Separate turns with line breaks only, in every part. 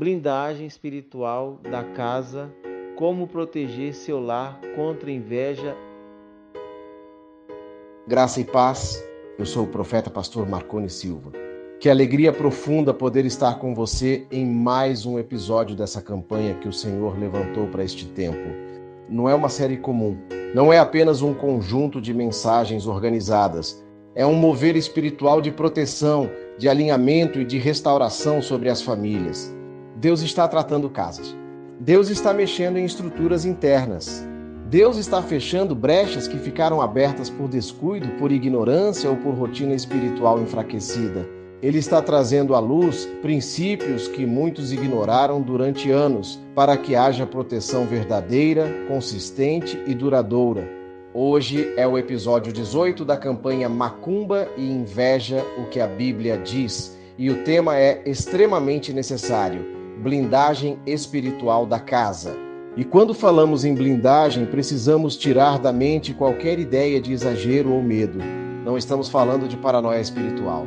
blindagem espiritual da casa, como proteger seu lar contra inveja.
Graça e paz, eu sou o profeta pastor Marconi Silva. Que alegria profunda poder estar com você em mais um episódio dessa campanha que o Senhor levantou para este tempo. Não é uma série comum, não é apenas um conjunto de mensagens organizadas, é um mover espiritual de proteção, de alinhamento e de restauração sobre as famílias. Deus está tratando casas. Deus está mexendo em estruturas internas. Deus está fechando brechas que ficaram abertas por descuido, por ignorância ou por rotina espiritual enfraquecida. Ele está trazendo à luz princípios que muitos ignoraram durante anos, para que haja proteção verdadeira, consistente e duradoura. Hoje é o episódio 18 da campanha Macumba e Inveja, o que a Bíblia diz, e o tema é extremamente necessário: blindagem espiritual da casa. E quando falamos em blindagem, precisamos tirar da mente qualquer ideia de exagero ou medo. Não estamos falando de paranoia espiritual.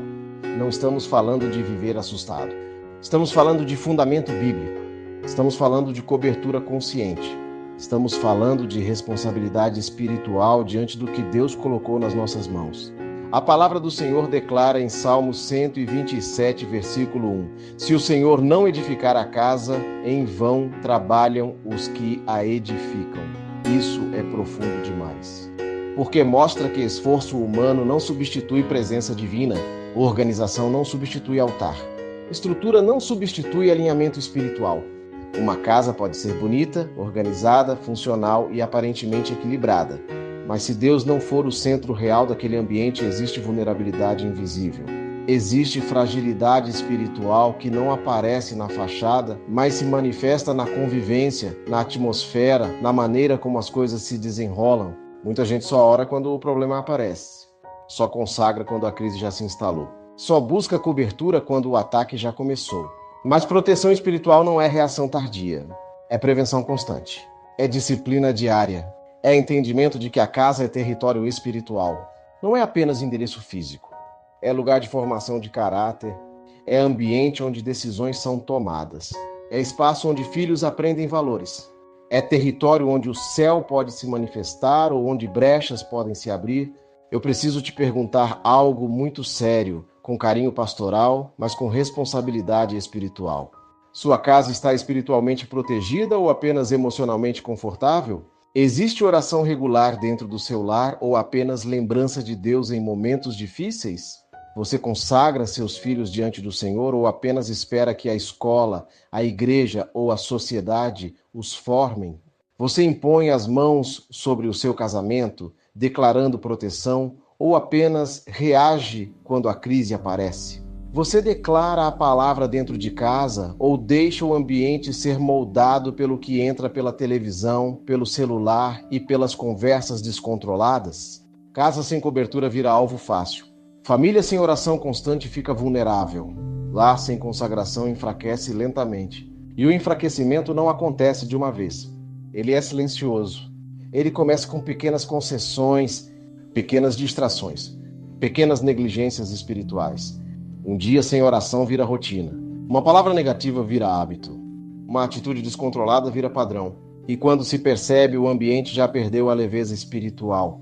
Não estamos falando de viver assustado. Estamos falando de fundamento bíblico. Estamos falando de cobertura consciente. Estamos falando de responsabilidade espiritual diante do que Deus colocou nas nossas mãos. A palavra do Senhor declara em Salmos 127, versículo 1: Se o Senhor não edificar a casa, em vão trabalham os que a edificam. Isso é profundo demais. Porque mostra que esforço humano não substitui presença divina, organização não substitui altar, estrutura não substitui alinhamento espiritual. Uma casa pode ser bonita, organizada, funcional e aparentemente equilibrada. Mas se Deus não for o centro real daquele ambiente, existe vulnerabilidade invisível. Existe fragilidade espiritual que não aparece na fachada, mas se manifesta na convivência, na atmosfera, na maneira como as coisas se desenrolam. Muita gente só ora quando o problema aparece. Só consagra quando a crise já se instalou. Só busca cobertura quando o ataque já começou. Mas proteção espiritual não é reação tardia. É prevenção constante. É disciplina diária. É entendimento de que a casa é território espiritual. Não é apenas endereço físico. É lugar de formação de caráter. É ambiente onde decisões são tomadas. É espaço onde filhos aprendem valores. É território onde o céu pode se manifestar ou onde brechas podem se abrir. Eu preciso te perguntar algo muito sério, com carinho pastoral, mas com responsabilidade espiritual. Sua casa está espiritualmente protegida ou apenas emocionalmente confortável? Existe oração regular dentro do seu lar ou apenas lembrança de Deus em momentos difíceis? Você consagra seus filhos diante do Senhor ou apenas espera que a escola, a igreja ou a sociedade os formem? Você impõe as mãos sobre o seu casamento, declarando proteção, ou apenas reage quando a crise aparece? Você declara a palavra dentro de casa ou deixa o ambiente ser moldado pelo que entra pela televisão, pelo celular e pelas conversas descontroladas? Casa sem cobertura vira alvo fácil. Família sem oração constante fica vulnerável. Lar sem consagração enfraquece lentamente. E o enfraquecimento não acontece de uma vez. Ele é silencioso. Ele começa com pequenas concessões, pequenas distrações, pequenas negligências espirituais. Um dia sem oração vira rotina. Uma palavra negativa vira hábito. Uma atitude descontrolada vira padrão. E quando se percebe, o ambiente já perdeu a leveza espiritual.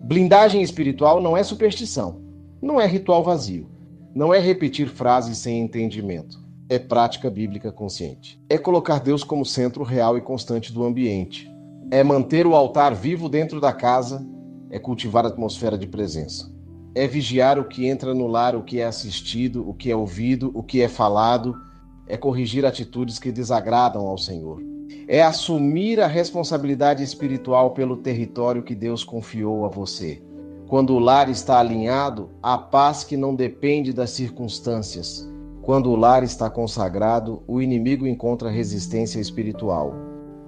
Blindagem espiritual não é superstição. Não é ritual vazio. Não é repetir frases sem entendimento. É prática bíblica consciente. É colocar Deus como centro real e constante do ambiente. É manter o altar vivo dentro da casa. É cultivar a atmosfera de presença. É vigiar o que entra no lar, o que é assistido, o que é ouvido, o que é falado. É corrigir atitudes que desagradam ao Senhor. É assumir a responsabilidade espiritual pelo território que Deus confiou a você. Quando o lar está alinhado, há paz que não depende das circunstâncias. Quando o lar está consagrado, o inimigo encontra resistência espiritual.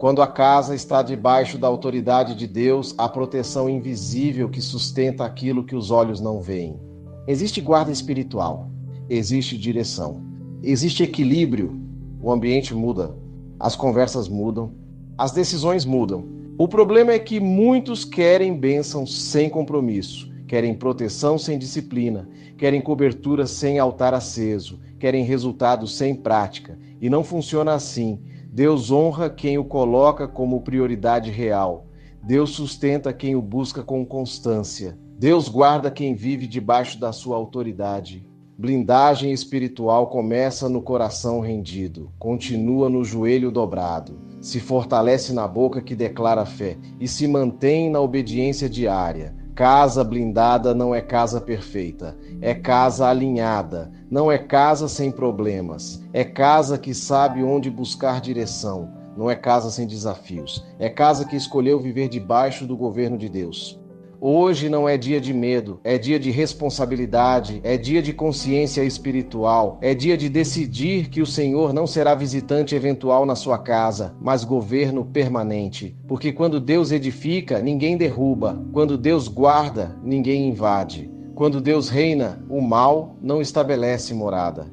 Quando a casa está debaixo da autoridade de Deus, há proteção invisível que sustenta aquilo que os olhos não veem. Existe guarda espiritual, existe direção, existe equilíbrio. O ambiente muda, as conversas mudam, as decisões mudam. O problema é que muitos querem bênção sem compromisso, querem proteção sem disciplina, querem cobertura sem altar aceso, querem resultados sem prática, E não funciona assim. Deus honra quem o coloca como prioridade real. Deus sustenta quem o busca com constância. Deus guarda quem vive debaixo da sua autoridade. Blindagem espiritual começa no coração rendido, continua no joelho dobrado, se fortalece na boca que declara fé e se mantém na obediência diária. Casa blindada não é casa perfeita, é casa alinhada, não é casa sem problemas, é casa que sabe onde buscar direção, não é casa sem desafios, é casa que escolheu viver debaixo do governo de Deus. Hoje não é dia de medo, é dia de responsabilidade, é dia de consciência espiritual, é dia de decidir que o Senhor não será visitante eventual na sua casa, mas governo permanente. Porque quando Deus edifica, ninguém derruba. Quando Deus guarda, ninguém invade. Quando Deus reina, o mal não estabelece morada.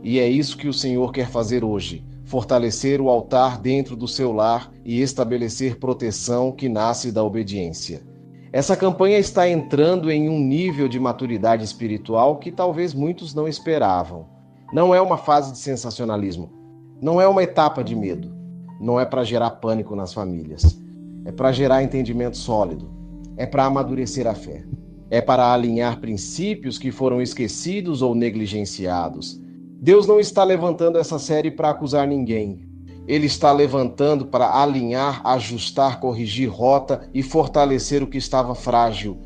E é isso que o Senhor quer fazer hoje. Fortalecer o altar dentro do seu lar e estabelecer proteção que nasce da obediência. Essa campanha está entrando em um nível de maturidade espiritual que talvez muitos não esperavam. Não é uma fase de sensacionalismo. Não é uma etapa de medo. Não é para gerar pânico nas famílias. É para gerar entendimento sólido. É para amadurecer a fé. É para alinhar princípios que foram esquecidos ou negligenciados. Deus não está levantando essa série para acusar ninguém. Ele está levantando para alinhar, ajustar, corrigir rota e fortalecer o que estava frágil.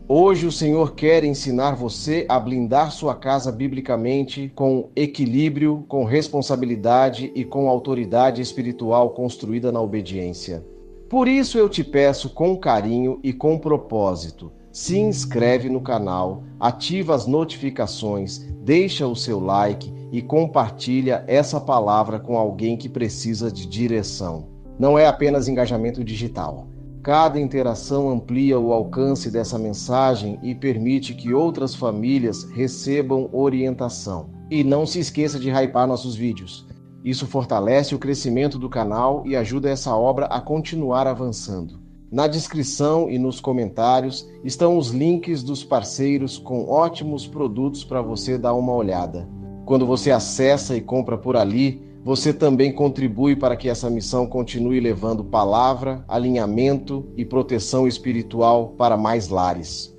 Hoje o Senhor quer ensinar você a blindar sua casa biblicamente com equilíbrio, com responsabilidade e com autoridade espiritual construída na obediência. Por isso eu te peço com carinho e com propósito, se inscreve no canal, ativa as notificações, deixa o seu like e compartilha essa palavra com alguém que precisa de direção. Não é apenas engajamento digital. Cada interação amplia o alcance dessa mensagem e permite que outras famílias recebam orientação. E não se esqueça de hypar nossos vídeos. Isso fortalece o crescimento do canal e ajuda essa obra a continuar avançando. Na descrição e nos comentários estão os links dos parceiros com ótimos produtos para você dar uma olhada. Quando você acessa e compra por ali, você também contribui para que essa missão continue levando palavra, alinhamento e proteção espiritual para mais lares.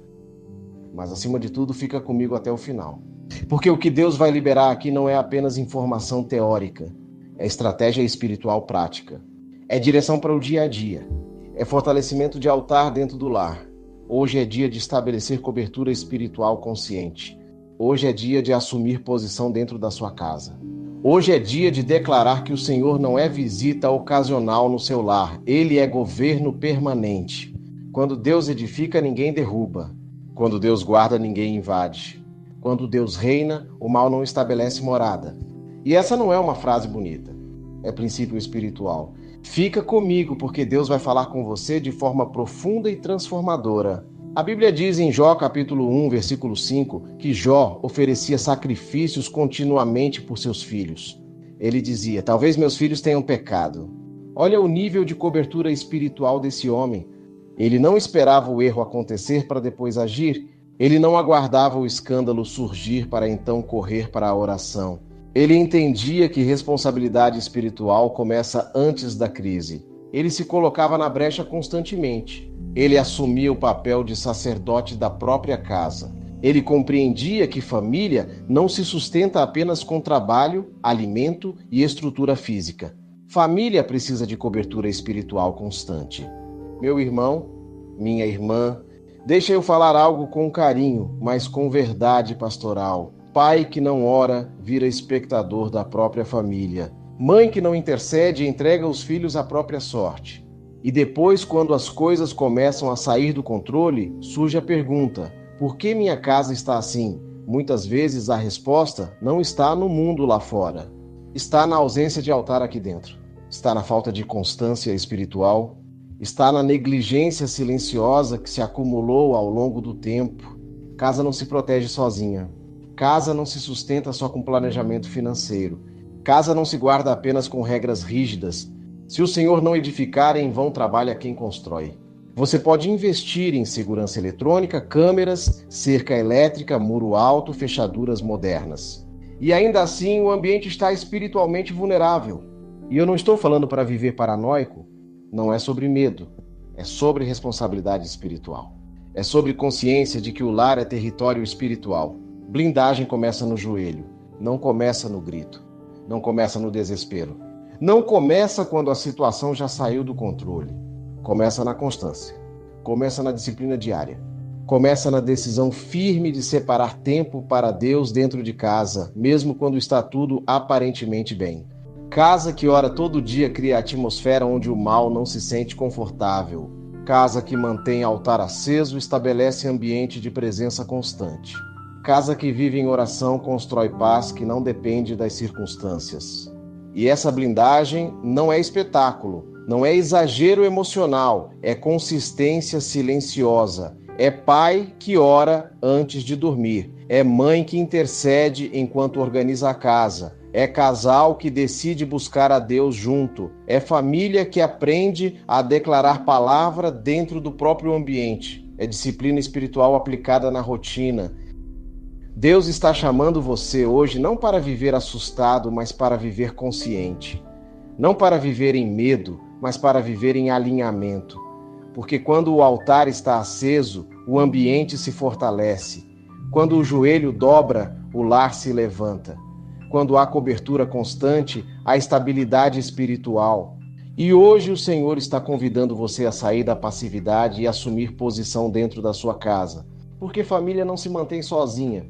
Mas acima de tudo, fica comigo até o final. Porque o que Deus vai liberar aqui não é apenas informação teórica, é estratégia espiritual prática. É direção para o dia a dia. É fortalecimento de altar dentro do lar. Hoje é dia de estabelecer cobertura espiritual consciente. Hoje é dia de assumir posição dentro da sua casa. Hoje é dia de declarar que o Senhor não é visita ocasional no seu lar. Ele é governo permanente. Quando Deus edifica, ninguém derruba. Quando Deus guarda, ninguém invade. Quando Deus reina, o mal não estabelece morada. E essa não é uma frase bonita. É princípio espiritual. Fica comigo, porque Deus vai falar com você de forma profunda e transformadora. A Bíblia diz em Jó capítulo 1, versículo 5, que Jó oferecia sacrifícios continuamente por seus filhos. Ele dizia, talvez meus filhos tenham pecado. Olha o nível de cobertura espiritual desse homem. Ele não esperava o erro acontecer para depois agir. Ele não aguardava o escândalo surgir para então correr para a oração. Ele entendia que responsabilidade espiritual começa antes da crise. Ele se colocava na brecha constantemente. Ele assumia o papel de sacerdote da própria casa. Ele compreendia que família não se sustenta apenas com trabalho, alimento e estrutura física. Família precisa de cobertura espiritual constante. Meu irmão, minha irmã, deixa eu falar algo com carinho, mas com verdade pastoral. Pai que não ora, vira espectador da própria família. Mãe que não intercede, entrega os filhos à própria sorte. E depois, quando as coisas começam a sair do controle, surge a pergunta: por que minha casa está assim? Muitas vezes a resposta não está no mundo lá fora. Está na ausência de altar aqui dentro. Está na falta de constância espiritual. Está na negligência silenciosa que se acumulou ao longo do tempo. Casa não se protege sozinha. Casa não se sustenta só com planejamento financeiro. Casa não se guarda apenas com regras rígidas. Se o Senhor não edificar, em vão trabalha quem constrói. Você pode investir em segurança eletrônica, câmeras, cerca elétrica, muro alto, fechaduras modernas. E ainda assim o ambiente está espiritualmente vulnerável. E eu não estou falando para viver paranoico, não é sobre medo, é sobre responsabilidade espiritual. É sobre consciência de que o lar é território espiritual. Blindagem começa no joelho, não começa no grito, não começa no desespero. Não começa quando a situação já saiu do controle. Começa na constância, começa na disciplina diária, começa na decisão firme de separar tempo para Deus dentro de casa, mesmo quando está tudo aparentemente bem. Casa que ora todo dia cria atmosfera onde o mal não se sente confortável. Casa que mantém altar aceso estabelece ambiente de presença constante. Casa que vive em oração constrói paz que não depende das circunstâncias. E essa blindagem não é espetáculo, não é exagero emocional, é consistência silenciosa. É pai que ora antes de dormir, é mãe que intercede enquanto organiza a casa, é casal que decide buscar a Deus junto, é família que aprende a declarar palavra dentro do próprio ambiente, é disciplina espiritual aplicada na rotina. Deus está chamando você hoje não para viver assustado, mas para viver consciente. Não para viver em medo, mas para viver em alinhamento. Porque quando o altar está aceso, o ambiente se fortalece. Quando o joelho dobra, o lar se levanta. Quando há cobertura constante, há estabilidade espiritual. E hoje o Senhor está convidando você a sair da passividade e assumir posição dentro da sua casa. Porque família não se mantém sozinha.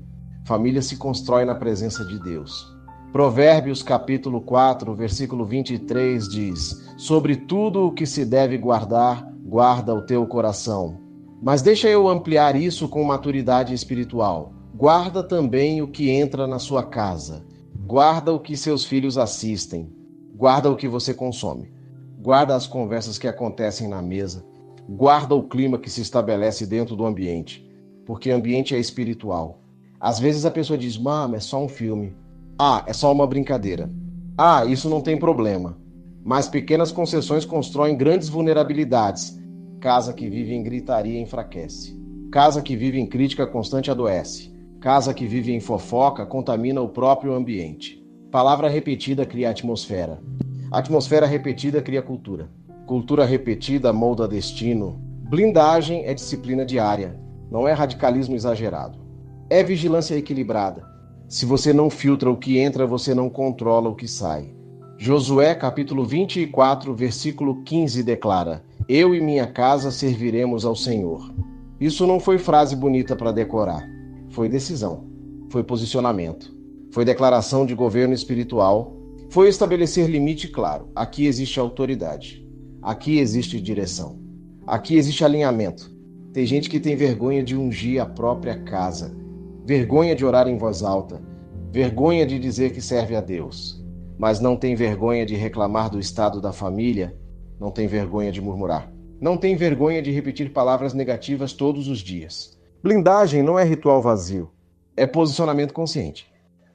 Família se constrói na presença de Deus. Provérbios capítulo 4, versículo 23 diz: sobre tudo o que se deve guardar, guarda o teu coração. Mas deixa eu ampliar isso com maturidade espiritual. Guarda também o que entra na sua casa. Guarda o que seus filhos assistem. Guarda o que você consome. Guarda as conversas que acontecem na mesa. Guarda o clima que se estabelece dentro do ambiente. Porque ambiente é espiritual. Às vezes a pessoa diz: é só um filme. É só uma brincadeira. Isso não tem problema. Mas pequenas concessões constroem grandes vulnerabilidades. Casa que vive em gritaria enfraquece. Casa que vive em crítica constante adoece. Casa que vive em fofoca contamina o próprio ambiente. Palavra repetida cria atmosfera. Atmosfera repetida cria cultura. Cultura repetida molda destino. Blindagem é disciplina diária. Não é radicalismo exagerado. É vigilância equilibrada. Se você não filtra o que entra, você não controla o que sai. Josué capítulo 24, versículo 15 declara: eu e minha casa serviremos ao Senhor. Isso não foi frase bonita para decorar. Foi decisão. Foi posicionamento. Foi declaração de governo espiritual. Foi estabelecer limite claro. Aqui existe autoridade. Aqui existe direção. Aqui existe alinhamento. Tem gente que tem vergonha de ungir a própria casa. Vergonha de orar em voz alta. Vergonha de dizer que serve a Deus. Mas não tem vergonha de reclamar do estado da família. Não tem vergonha de murmurar. Não tem vergonha de repetir palavras negativas todos os dias. Blindagem não é ritual vazio. É posicionamento consciente.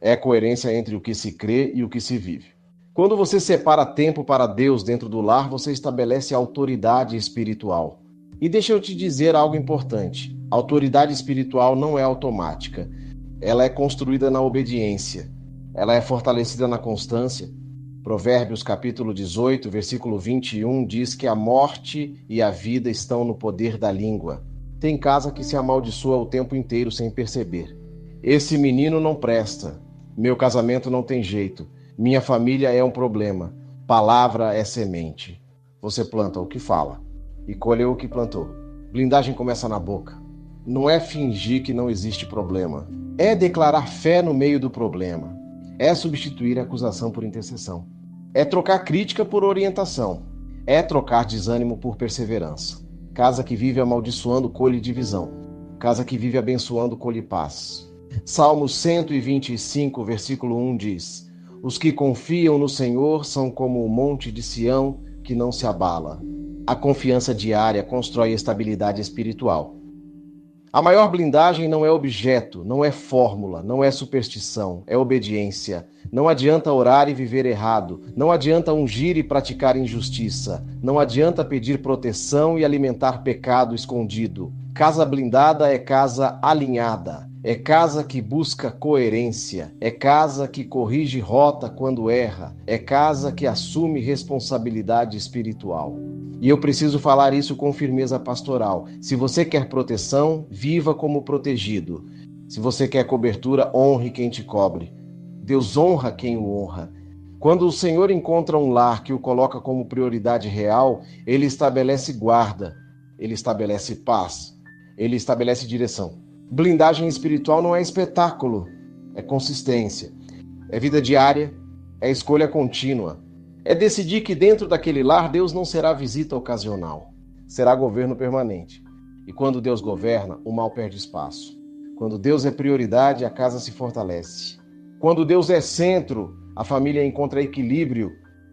É coerência entre o que se crê e o que se vive. Quando você separa tempo para Deus dentro do lar, você estabelece autoridade espiritual. E deixa eu te dizer algo importante. Autoridade espiritual não é automática. Ela é construída na obediência. Ela é fortalecida na constância. Provérbios capítulo 18, versículo 21 diz que a morte e a vida estão no poder da língua. Tem casa que se amaldiçoa o tempo inteiro sem perceber. Esse menino não presta. Meu casamento não tem jeito. Minha família é um problema. Palavra é semente. Você planta o que fala e colheu o que plantou. Blindagem começa na boca. Não é fingir que não existe problema. É declarar fé no meio do problema. É substituir a acusação por intercessão. É trocar crítica por orientação. É trocar desânimo por perseverança. Casa que vive amaldiçoando, colhe divisão. Casa que vive abençoando, colhe paz. Salmo 125, versículo 1 diz: os que confiam no Senhor são como o monte de Sião que não se abala. A confiança diária constrói estabilidade espiritual. A maior blindagem não é objeto, não é fórmula, não é superstição, é obediência. Não adianta orar e viver errado, não adianta ungir e praticar injustiça, não adianta pedir proteção e alimentar pecado escondido. Casa blindada é casa alinhada, é casa que busca coerência, é casa que corrige rota quando erra, é casa que assume responsabilidade espiritual. E eu preciso falar isso com firmeza pastoral. Se você quer proteção, viva como protegido. Se você quer cobertura, honre quem te cobre. Deus honra quem o honra. Quando o Senhor encontra um lar que o coloca como prioridade real, ele estabelece guarda, ele estabelece paz, ele estabelece direção. Blindagem espiritual não é espetáculo, é consistência, é vida diária, é escolha contínua. É decidir que dentro daquele lar Deus não será visita ocasional, será governo permanente. E quando Deus governa, o mal perde espaço. Quando Deus é prioridade, a casa se fortalece. Quando Deus é centro, a família encontra equilíbrio.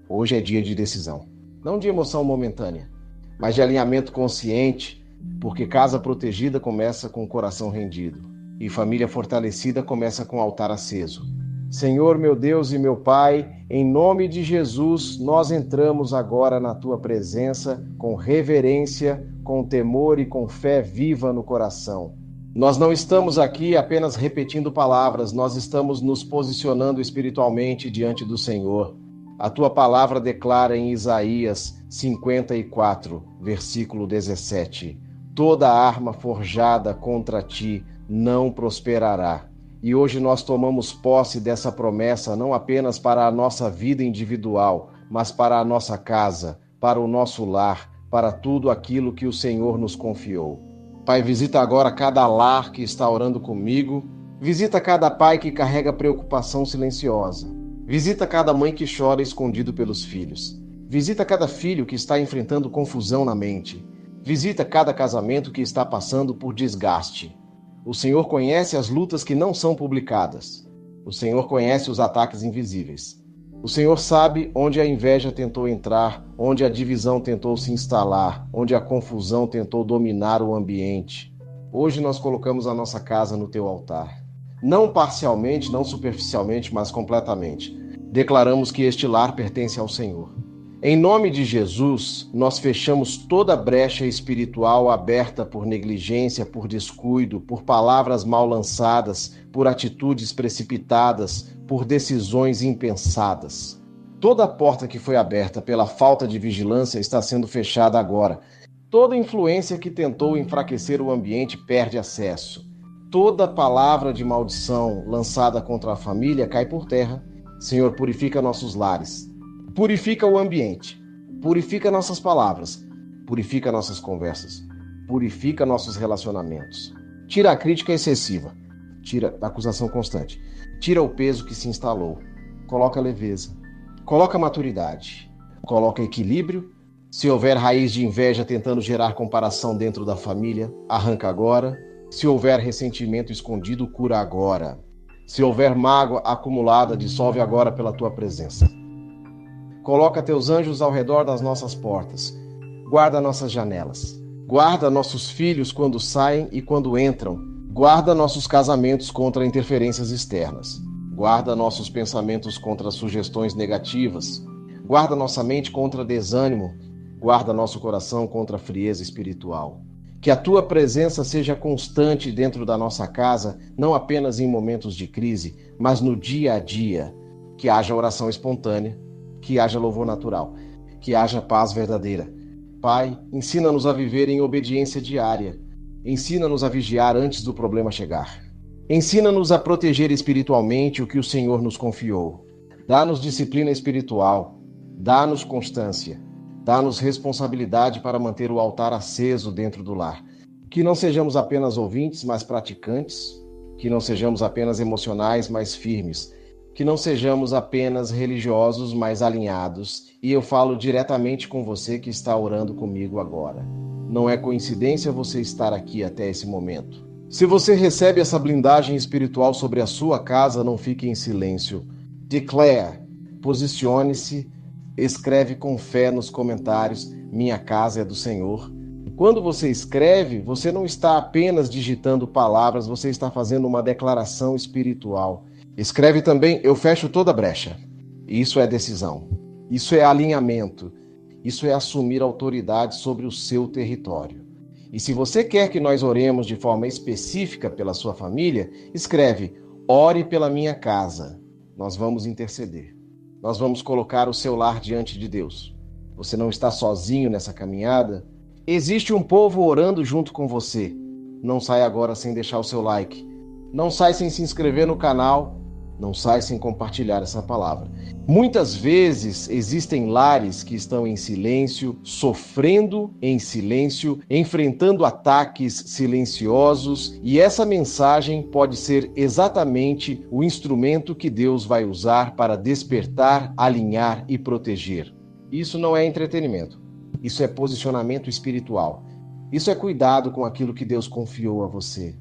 Hoje é dia de decisão, não de emoção momentânea, mas de alinhamento consciente, porque casa protegida começa com o coração rendido e família fortalecida começa com o altar aceso. Senhor, meu Deus e meu Pai, em nome de Jesus, nós entramos agora na Tua presença com reverência, com temor e com fé viva no coração. Nós não estamos aqui apenas repetindo palavras, nós estamos nos posicionando espiritualmente diante do Senhor. A Tua palavra declara em Isaías 54, versículo 17: toda arma forjada contra ti não prosperará. E hoje nós tomamos posse dessa promessa não apenas para a nossa vida individual, mas para a nossa casa, para o nosso lar, para tudo aquilo que o Senhor nos confiou. Pai, visita agora cada lar que está orando comigo, visita cada pai que carrega preocupação silenciosa, visita cada mãe que chora escondido pelos filhos, visita cada filho que está enfrentando confusão na mente, visita cada casamento que está passando por desgaste. O Senhor conhece as lutas que não são publicadas. O Senhor conhece os ataques invisíveis. O Senhor sabe onde a inveja tentou entrar, onde a divisão tentou se instalar, onde a confusão tentou dominar o ambiente. Hoje nós colocamos a nossa casa no teu altar. Não parcialmente, não superficialmente, mas completamente. Declaramos que este lar pertence ao Senhor. Em nome de Jesus, nós fechamos toda brecha espiritual aberta por negligência, por descuido, por palavras mal lançadas, por atitudes precipitadas, por decisões impensadas. Toda porta que foi aberta pela falta de vigilância está sendo fechada agora. Toda influência que tentou enfraquecer o ambiente perde acesso. Toda palavra de maldição lançada contra a família cai por terra. Senhor, purifica nossos lares. Purifica o ambiente, purifica nossas palavras, purifica nossas conversas, purifica nossos relacionamentos. Tira a crítica excessiva, tira a acusação constante, tira o peso que se instalou, coloca leveza, coloca maturidade, coloca equilíbrio. Se houver raiz de inveja tentando gerar comparação dentro da família, arranca agora. Se houver ressentimento escondido, cura agora. Se houver mágoa acumulada, dissolve agora pela tua presença. Coloca teus anjos ao redor das nossas portas. Guarda nossas janelas. Guarda nossos filhos quando saem e quando entram. Guarda nossos casamentos contra interferências externas. Guarda nossos pensamentos contra sugestões negativas. Guarda nossa mente contra desânimo. Guarda nosso coração contra frieza espiritual. Que a tua presença seja constante dentro da nossa casa, não apenas em momentos de crise, mas no dia a dia. Que haja oração espontânea, que haja louvor natural, que haja paz verdadeira. Pai, ensina-nos a viver em obediência diária. Ensina-nos a vigiar antes do problema chegar. Ensina-nos a proteger espiritualmente o que o Senhor nos confiou. Dá-nos disciplina espiritual. Dá-nos constância. Dá-nos responsabilidade para manter o altar aceso dentro do lar. Que não sejamos apenas ouvintes, mas praticantes. Que não sejamos apenas emocionais, mas firmes. Que não sejamos apenas religiosos, mas alinhados. E eu falo diretamente com você que está orando comigo agora. Não é coincidência você estar aqui até esse momento. Se você recebe essa blindagem espiritual sobre a sua casa, não fique em silêncio. Declare, posicione-se, escreve com fé nos comentários, minha casa é do Senhor. Quando você escreve, você não está apenas digitando palavras, você está fazendo uma declaração espiritual. Escreve também, eu fecho toda brecha. Isso é decisão, isso é alinhamento, isso é assumir autoridade sobre o seu território. E se você quer que nós oremos de forma específica pela sua família, escreve: ore pela minha casa. Nós vamos interceder. Nós vamos colocar o seu lar diante de Deus. Você não está sozinho nessa caminhada. Existe um povo orando junto com você. Não sai agora sem deixar o seu like. Não sai sem se inscrever no canal. Não sai sem compartilhar essa palavra. Muitas vezes existem lares que estão em silêncio, sofrendo em silêncio, enfrentando ataques silenciosos, e essa mensagem pode ser exatamente o instrumento que Deus vai usar para despertar, alinhar e proteger. Isso não é entretenimento. Isso é posicionamento espiritual. Isso é cuidado com aquilo que Deus confiou a você.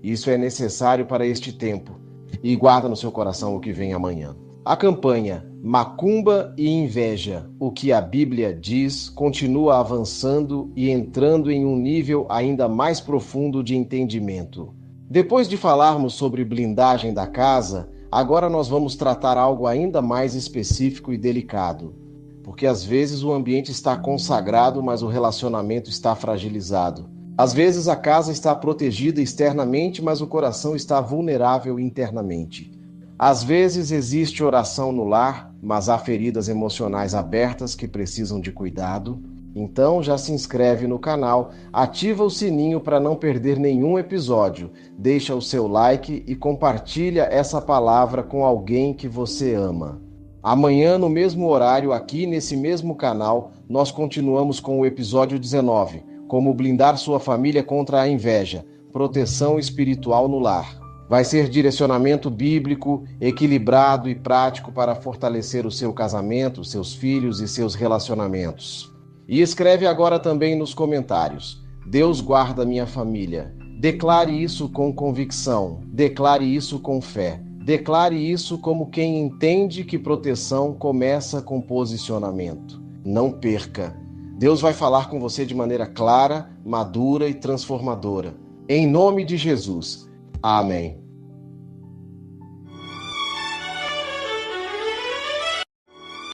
Isso é necessário para este tempo. E guarda no seu coração o que vem amanhã. A campanha Macumba e Inveja, o que a Bíblia diz, continua avançando e entrando em um nível ainda mais profundo de entendimento. Depois de falarmos sobre blindagem da casa, agora nós vamos tratar algo ainda mais específico e delicado. Porque às vezes o ambiente está consagrado, mas o relacionamento está fragilizado. Às vezes a casa está protegida externamente, mas o coração está vulnerável internamente. Às vezes existe oração no lar, mas há feridas emocionais abertas que precisam de cuidado. Então já se inscreve no canal, ativa o sininho para não perder nenhum episódio, deixa o seu like e compartilha essa palavra com alguém que você ama. Amanhã, no mesmo horário, aqui nesse mesmo canal, nós continuamos com o episódio 19, como blindar sua família contra a inveja, proteção espiritual no lar. Vai ser direcionamento bíblico, equilibrado e prático para fortalecer o seu casamento, seus filhos e seus relacionamentos. E escreve agora também nos comentários: Deus guarda minha família. Declare isso com convicção, declare isso com fé. Declare isso como quem entende que proteção começa com posicionamento. Não perca. Deus vai falar com você de maneira clara, madura e transformadora. Em nome de Jesus. Amém.